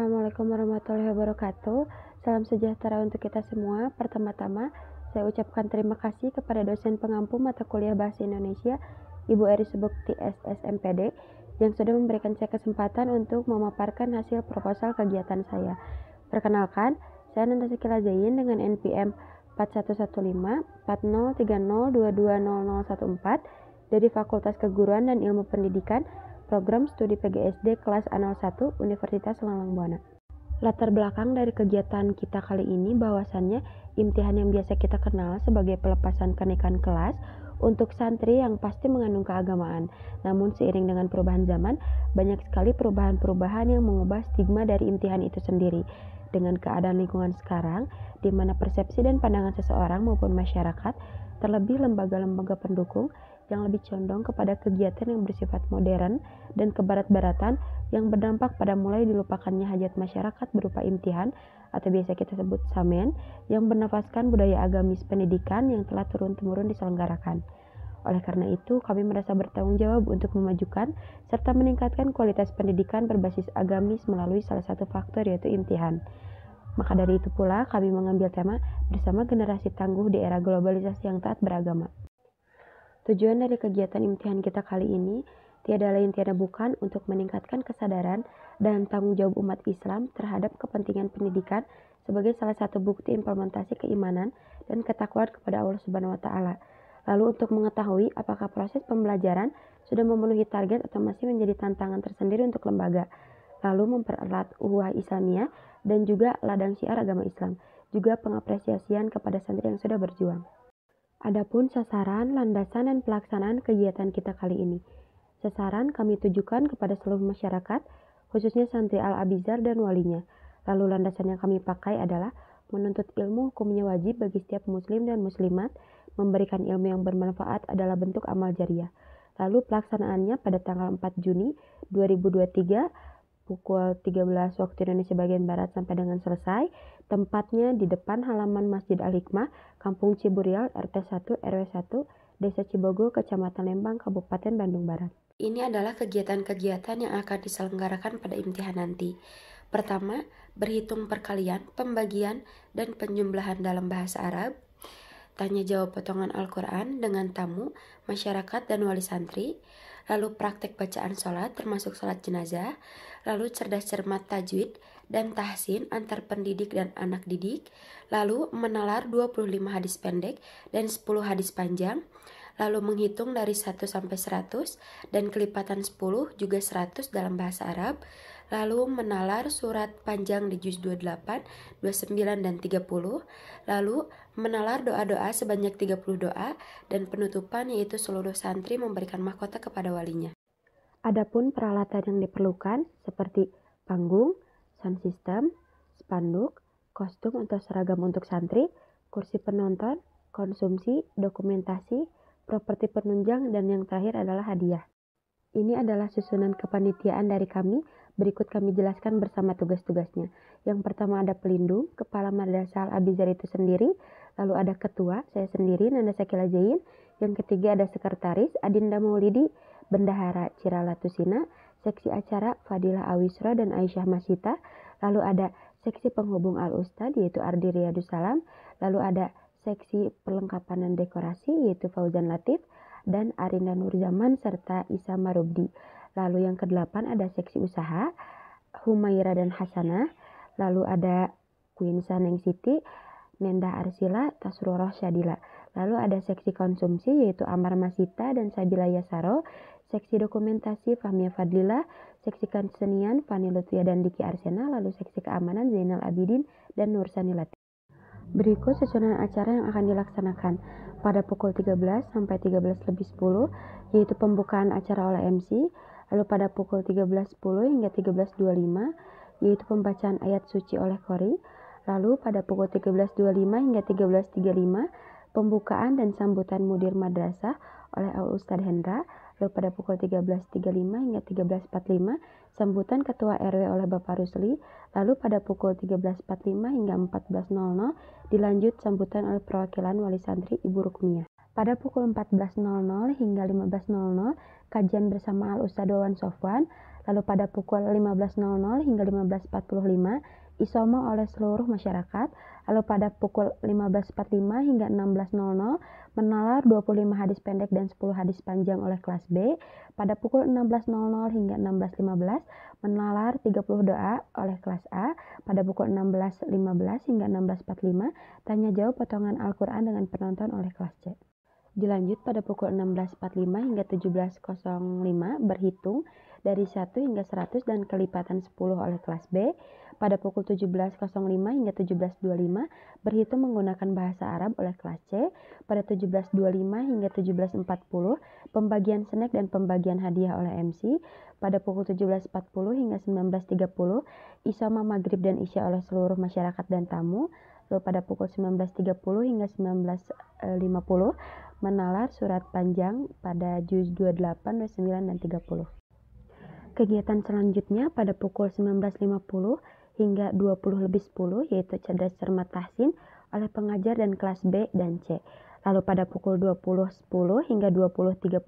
Assalamualaikum warahmatullahi wabarakatuh. Salam sejahtera untuk kita semua. Pertama-tama, saya ucapkan terima kasih kepada dosen pengampu mata kuliah Bahasa Indonesia, Ibu Eri Subukti SSMPD, yang sudah memberikan saya kesempatan untuk memaparkan hasil proposal kegiatan saya. Perkenalkan, saya Nanda Sekila Zain dengan NPM 4115-4030220014 dari Fakultas Keguruan dan Ilmu Pendidikan, Program Studi PGSD kelas A01 Universitas Langlang Buana. Latar belakang dari kegiatan kita kali ini bahwasannya imtihan yang biasa kita kenal sebagai pelepasan kenaikan kelas untuk santri yang pasti mengandung keagamaan. Namun seiring dengan perubahan zaman, banyak sekali perubahan-perubahan yang mengubah stigma dari imtihan itu sendiri. Dengan keadaan lingkungan sekarang, di mana persepsi dan pandangan seseorang maupun masyarakat, terlebih lembaga-lembaga pendukung yang lebih condong kepada kegiatan yang bersifat modern dan kebarat-baratan yang berdampak pada mulai dilupakannya hajat masyarakat berupa imtihan atau biasa kita sebut samen yang bernafaskan budaya agamis pendidikan yang telah turun-temurun diselenggarakan. Oleh karena itu, kami merasa bertanggung jawab untuk memajukan serta meningkatkan kualitas pendidikan berbasis agamis melalui salah satu faktor yaitu imtihan. Maka dari itu pula kami mengambil tema bersama generasi tangguh di era globalisasi yang taat beragama. Tujuan dari kegiatan imtihan kita kali ini tiada lain tiada bukan untuk meningkatkan kesadaran dan tanggung jawab umat Islam terhadap kepentingan pendidikan sebagai salah satu bukti implementasi keimanan dan ketakwaan kepada Allah Subhanahu wa taala. Lalu untuk mengetahui apakah proses pembelajaran sudah memenuhi target atau masih menjadi tantangan tersendiri untuk lembaga. Lalu mempererat ukhuwah Islamiyah dan juga ladang syiar agama Islam. Juga pengapresiasian kepada santri yang sudah berjuang. Adapun sasaran, landasan, dan pelaksanaan kegiatan kita kali ini. Sasaran kami tujukan kepada seluruh masyarakat, khususnya santri Al-Abizar dan walinya. Lalu landasan yang kami pakai adalah menuntut ilmu hukumnya wajib bagi setiap muslim dan muslimat, memberikan ilmu yang bermanfaat adalah bentuk amal jariah. Lalu pelaksanaannya pada tanggal 4 Juni 2023, pukul 13 waktu Indonesia bagian Barat sampai dengan selesai. Tempatnya di depan halaman Masjid Al-Hikmah, Kampung Ciburial, RT 1 RW 1, Desa Cibogo, Kecamatan Lembang, Kabupaten Bandung Barat. Ini adalah kegiatan-kegiatan yang akan diselenggarakan pada imtihan nanti. Pertama, berhitung perkalian, pembagian, dan penjumlahan dalam bahasa Arab. Tanya jawab potongan Al-Quran dengan tamu, masyarakat, dan wali santri. Lalu praktek bacaan sholat termasuk sholat jenazah. Lalu cerdas cermat tajwid dan tahsin antar pendidik dan anak didik. Lalu menalar 25 hadis pendek dan 10 hadis panjang. Lalu menghitung dari 1 sampai 100 dan kelipatan 10 juga 100 dalam bahasa Arab. Lalu menalar surat panjang di juz 28, 29, dan 30. Lalu menalar doa-doa sebanyak 30 doa dan penutupan yaitu seluruh santri memberikan mahkota kepada walinya. Adapun peralatan yang diperlukan seperti panggung, sound system, spanduk, kostum atau seragam untuk santri, kursi penonton, konsumsi, dokumentasi, properti penunjang, dan yang terakhir adalah hadiah. Ini adalah susunan kepanitiaan dari kami. Berikut kami jelaskan bersama tugas-tugasnya. Yang pertama ada pelindung, kepala madrasah Al-Abizar itu sendiri. Lalu ada ketua, saya sendiri, Nanda Sekila Zain. Yang ketiga ada sekretaris, Adinda Maulidi, bendahara Cirala Tusina, seksi acara Fadilah Awisra dan Aisyah Masita. Lalu ada seksi penghubung Al-Ustad yaitu Ardi Riyadussalam. Lalu ada seksi perlengkapan dan dekorasi yaitu Fauzan Latif dan Arinda Nurzaman serta Isa Marubdi. Lalu yang ke-8 ada seksi usaha Humaira dan Hasanah. Lalu ada Queen Saneng Siti, Nenda Arsila, Tasroroh Syadila. Lalu ada seksi konsumsi yaitu Amar Masita dan Sabila Yasaro. Seksi dokumentasi Fahmia Fadlila. Seksi kesenian Fani Lutfia dan Diki Arsena. Lalu seksi keamanan Zainal Abidin dan Nursani Latif. Berikut susunan acara yang akan dilaksanakan pada pukul 13 sampai 13:10 yaitu pembukaan acara oleh MC. Lalu pada pukul 13.10 hingga 13.25 yaitu pembacaan ayat suci oleh Qori. Lalu pada pukul 13.25 hingga 13.35 pembukaan dan sambutan mudir madrasah oleh Al-Ustad Hendra. Lalu pada pukul 13.35 hingga 13.45 sambutan ketua RW oleh Bapak Rusli. Lalu pada pukul 13.45 hingga 14.00 dilanjut sambutan oleh perwakilan wali santri Ibu Rukmiyah. Pada pukul 14.00 hingga 15.00, kajian bersama Al-Ustadz Wawan Sofwan. Lalu pada pukul 15.00 hingga 15.45, isoma oleh seluruh masyarakat. Lalu pada pukul 15.45 hingga 16.00, menalar 25 hadis pendek dan 10 hadis panjang oleh kelas B. Pada pukul 16.00 hingga 16.15, menalar 30 doa oleh kelas A. Pada pukul 16.15 hingga 16.45, tanya jawab potongan Al-Quran dengan penonton oleh kelas C. Dilanjut pada pukul 16.45 hingga 17.05 berhitung dari 1 hingga 100 dan kelipatan 10 oleh kelas B. Pada pukul 17.05 hingga 17.25 berhitung menggunakan bahasa Arab oleh kelas C. Pada 17.25 hingga 17.40 pembagian snack dan pembagian hadiah oleh MC. Pada pukul 17.40 hingga 19.30 isoma maghrib dan isya oleh seluruh masyarakat dan tamu. Lalu pada pukul 19.30 hingga 19.50 menalar surat panjang pada juz 28, 29, dan 30. Kegiatan selanjutnya pada pukul 19.50 hingga 20:10 yaitu cerdas cermat tahsin oleh pengajar dan kelas B dan C. Lalu pada pukul 20.10 hingga 20.30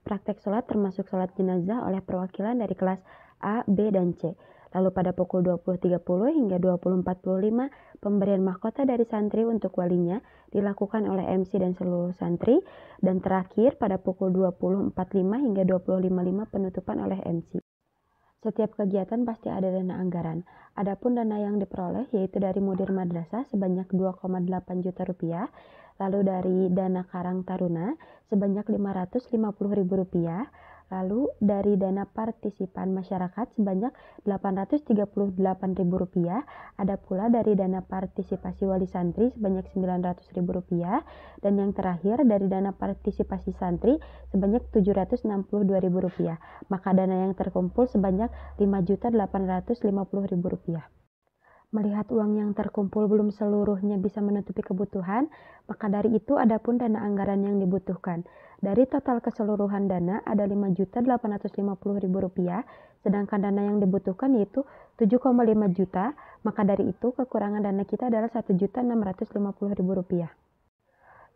praktek sholat termasuk sholat jenazah oleh perwakilan dari kelas A, B, dan C. Lalu pada pukul 20.30 hingga 20.45 pemberian mahkota dari santri untuk walinya dilakukan oleh MC dan seluruh santri. Dan terakhir pada pukul 20.45 hingga 20.55 penutupan oleh MC. Setiap kegiatan pasti ada dana anggaran. Adapun dana yang diperoleh yaitu dari mudir madrasah sebanyak 2,8 juta rupiah, lalu dari dana Karang Taruna sebanyak 550.000 rupiah, lalu dari dana partisipan masyarakat sebanyak 838.000 rupiah, ada pula dari dana partisipasi wali santri sebanyak 900.000 rupiah, dan yang terakhir dari dana partisipasi santri sebanyak 762.000 rupiah. Maka dana yang terkumpul sebanyak 5.850.000 rupiah. Melihat uang yang terkumpul belum seluruhnya bisa menutupi kebutuhan, maka dari itu adapun dana anggaran yang dibutuhkan. Dari total keseluruhan dana ada 5.850.000 rupiah, sedangkan dana yang dibutuhkan yaitu 7,5 juta, maka dari itu kekurangan dana kita adalah 1.650.000 rupiah.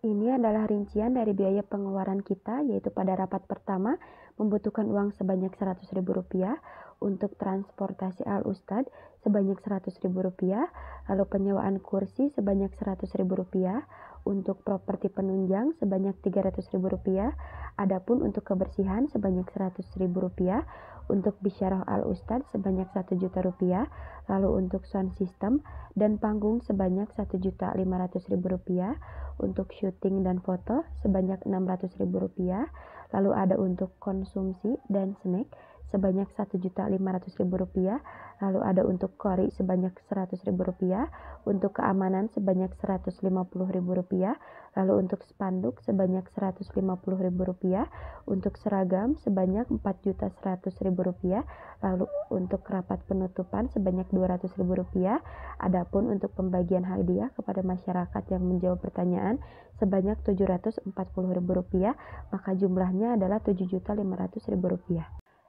Ini adalah rincian dari biaya pengeluaran kita, yaitu pada rapat pertama membutuhkan uang sebanyak 100.000 rupiah, untuk transportasi Al-Ustadz sebanyak 100.000 rupiah, lalu penyewaan kursi sebanyak 100.000 rupiah, untuk properti penunjang sebanyak 300.000 rupiah, adapun untuk kebersihan sebanyak 100.000 rupiah, untuk bisyarah Al-Ustadz sebanyak 1 juta rupiah, lalu untuk sound system dan panggung sebanyak 1.500.000 rupiah, untuk syuting dan foto sebanyak 600.000 rupiah, lalu ada untuk konsumsi dan snack sebanyak 1.500.000 rupiah, lalu ada untuk kori sebanyak 100.000 rupiah, untuk keamanan sebanyak 150.000 rupiah, lalu untuk spanduk sebanyak 150.000 rupiah, untuk seragam sebanyak 4.100.000 rupiah, lalu untuk rapat penutupan sebanyak 200.000 rupiah, adapun untuk pembagian hadiah kepada masyarakat yang menjawab pertanyaan sebanyak 740.000 rupiah, maka jumlahnya adalah 7.500.000 rupiah.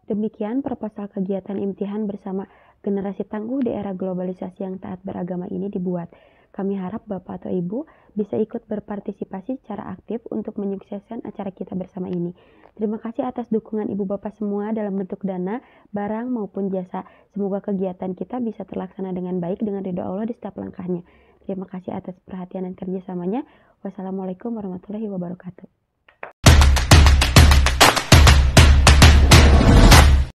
Demikian proposal kegiatan imtihan bersama generasi tangguh di era globalisasi yang taat beragama ini dibuat. Kami harap Bapak atau Ibu bisa ikut berpartisipasi secara aktif untuk menyukseskan acara kita bersama ini. Terima kasih atas dukungan Ibu Bapak semua dalam bentuk dana, barang maupun jasa. Semoga kegiatan kita bisa terlaksana dengan baik dengan ridho Allah di setiap langkahnya. Terima kasih atas perhatian dan kerjasamanya. Wassalamualaikum warahmatullahi wabarakatuh.